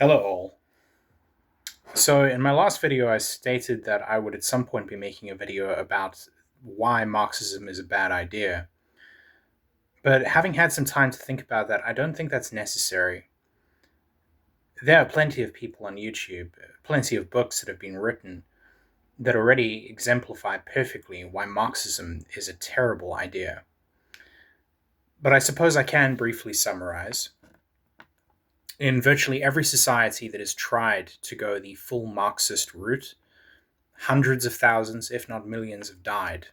Hello, all. So, in my last video, I stated that I would at some point be making a video about why Marxism is a bad idea. But having had some time to think about that, I don't think that's necessary. There are plenty of people on YouTube, plenty of books that have been written that already exemplify perfectly why Marxism is a terrible idea. But I suppose I can briefly summarize. In virtually every society that has tried to go the full Marxist route, hundreds of thousands, if not millions, have died.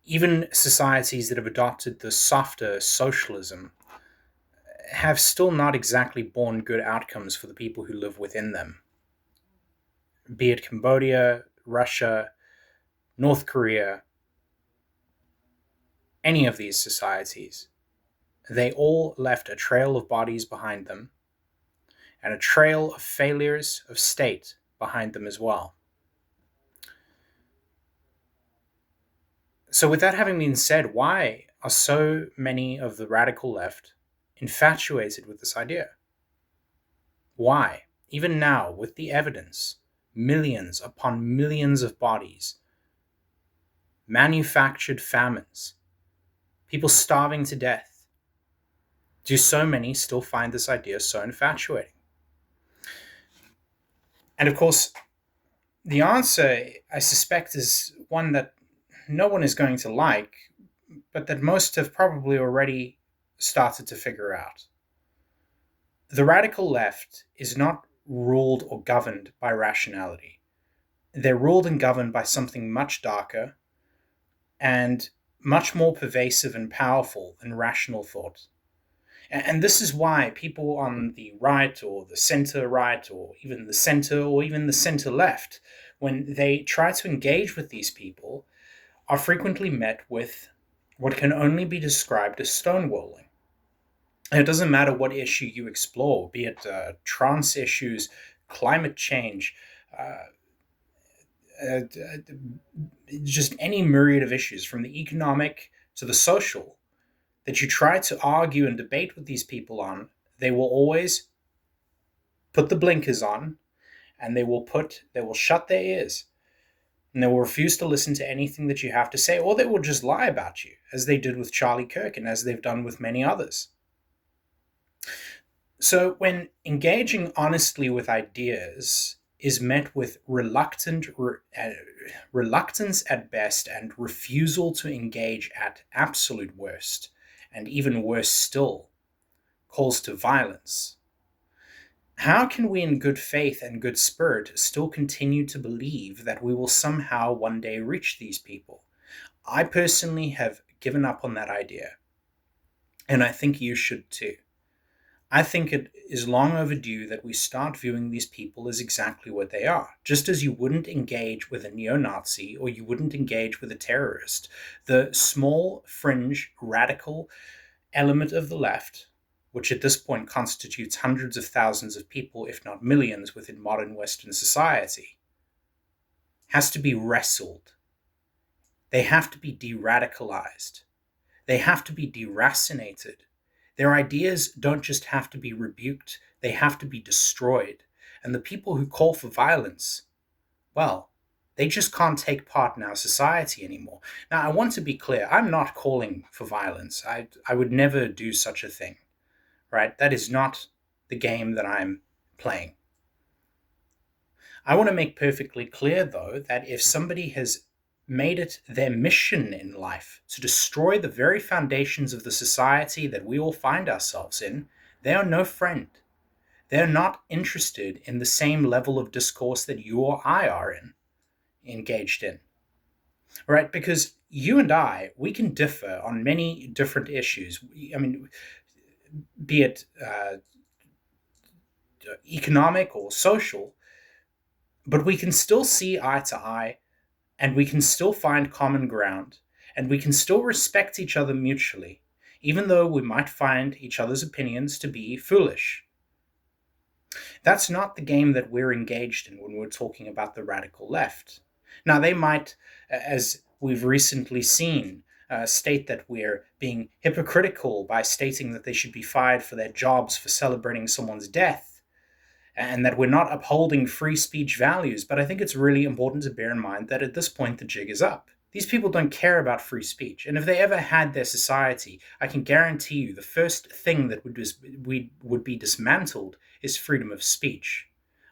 Even societies that have adopted the softer socialism have still not exactly borne good outcomes for the people who live within them. Be it Cambodia, Russia, North Korea, any of these societies, they all left a trail of bodies behind them and a trail of failures of state behind them as well. So, with that having been said, why are so many of the radical left infatuated with this idea? Why, even now, with the evidence, millions upon millions of bodies, manufactured famines, people starving to death, do so many still find this idea so infatuating? And of course, the answer, I suspect, is one that no one is going to like, but that most have probably already started to figure out. The radical left is not ruled or governed by rationality. They're ruled and governed by something much darker and much more pervasive and powerful than rational thought. And this is why people on the right or the center right or even the center or even the center left, when they try to engage with these people, are frequently met with what can only be described as stonewalling. And it doesn't matter what issue you explore, be it trans issues, climate change, uh, uh, just any myriad of issues, from the economic to the social, that you try to argue and debate with these people on, they will always put the blinkers on and they will shut their ears and they will refuse to listen to anything that you have to say, or they will just lie about you, as they did with Charlie Kirk and as they've done with many others. So, when engaging honestly with ideas is met with reluctance at best and refusal to engage at absolute worst, and even worse still, calls to violence, how can we, in good faith and good spirit, still continue to believe that we will somehow one day reach these people? I personally have given up on that idea, and I think you should too. I think it is long overdue that we start viewing these people as exactly what they are. Just as you wouldn't engage with a neo Nazi or you wouldn't engage with a terrorist, the small, fringe, radical element of the left, which at this point constitutes hundreds of thousands of people, if not millions, within modern Western society, has to be wrestled. They have to be de radicalized. They have to be deracinated. Their ideas don't just have to be rebuked, they have to be destroyed. And the people who call for violence, well, they just can't take part in our society anymore. Now, I want to be clear, I'm not calling for violence. I would never do such a thing, right? That is not the game that I'm playing. I want to make perfectly clear, though, that if somebody has made it their mission in life to destroy the very foundations of the society that we all find ourselves in, they are no friend. They're not interested in the same level of discourse that you or I are engaged in, right? Because you and I, we can differ on many different issues. I mean, be it economic or social, but we can still see eye to eye and we can still find common ground and we can still respect each other mutually, even though we might find each other's opinions to be foolish. That's not the game that we're engaged in when we're talking about the radical left. Now, they might, as we've recently seen, state that we're being hypocritical by stating that they should be fired for their jobs for celebrating someone's death, and that we're not upholding free speech values. But I think it's really important to bear in mind that at this point, the jig is up. These people don't care about free speech. And if they ever had their society, I can guarantee you the first thing that would be dismantled is freedom of speech.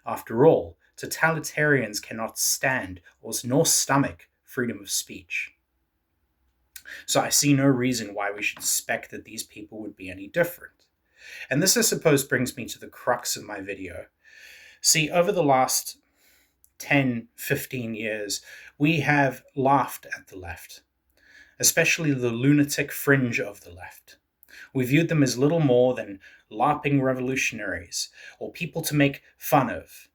After all, totalitarians cannot stand nor stomach freedom of speech. So I see no reason why we should expect that these people would be any different. And this, I suppose, brings me to the crux of my video. See, over the last 10, 15 years, we have laughed at the left, especially the lunatic fringe of the left. We viewed them as little more than LARPing revolutionaries or people to make fun of.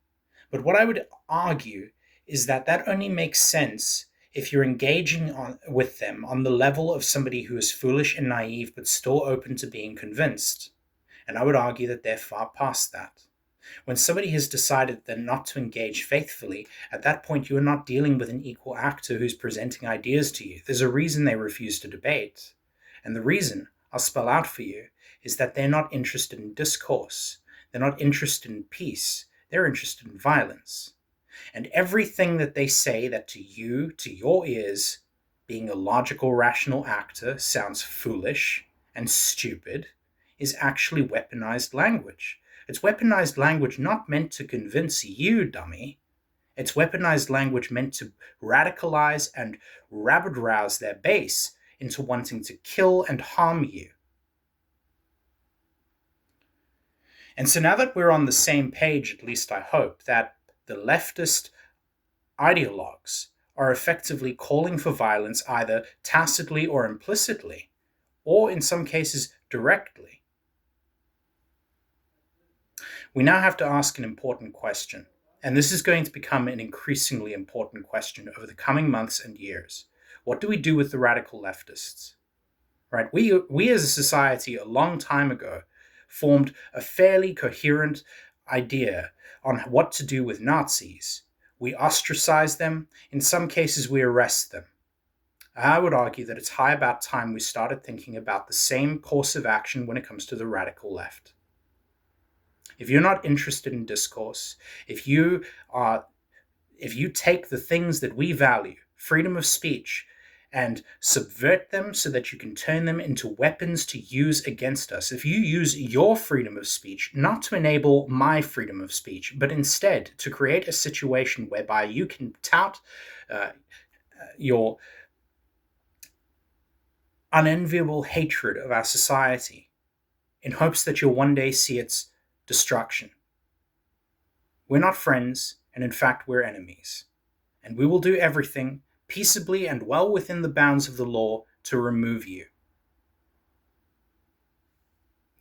But what I would argue is that that only makes sense if you're engaging with them on the level of somebody who is foolish and naive but still open to being convinced. And I would argue that they're far past that. When somebody has decided then not to engage faithfully, at that point you are not dealing with an equal actor who's presenting ideas to you. There's a reason they refuse to debate. And the reason, I'll spell out for you, is that they're not interested in discourse. They're not interested in peace. They're interested in violence. And everything that they say that to you, to your ears, being a logical, rational actor, sounds foolish and stupid, is actually weaponized language. It's weaponized language not meant to convince you, dummy. It's weaponized language meant to radicalize and rabid-rouse their base into wanting to kill and harm you. And so now that we're on the same page, at least I hope, that the leftist ideologues are effectively calling for violence either tacitly or implicitly, or in some cases directly, we now have to ask an important question. And this is going to become an increasingly important question over the coming months and years. What do we do with the radical leftists? Right? We as a society a long time ago formed a fairly coherent idea on what to do with Nazis. We ostracize them. In some cases, we arrest them. I would argue that it's high about time we started thinking about the same course of action when it comes to the radical left. If you're not interested in discourse, if you take the things that we value, freedom of speech, and subvert them so that you can turn them into weapons to use against us, if you use your freedom of speech not to enable my freedom of speech, but instead to create a situation whereby you can tout your unenviable hatred of our society in hopes that you'll one day see its destruction. We're not friends, and in fact, we're enemies. And we will do everything peaceably and well within the bounds of the law to remove you.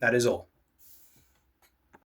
That is all.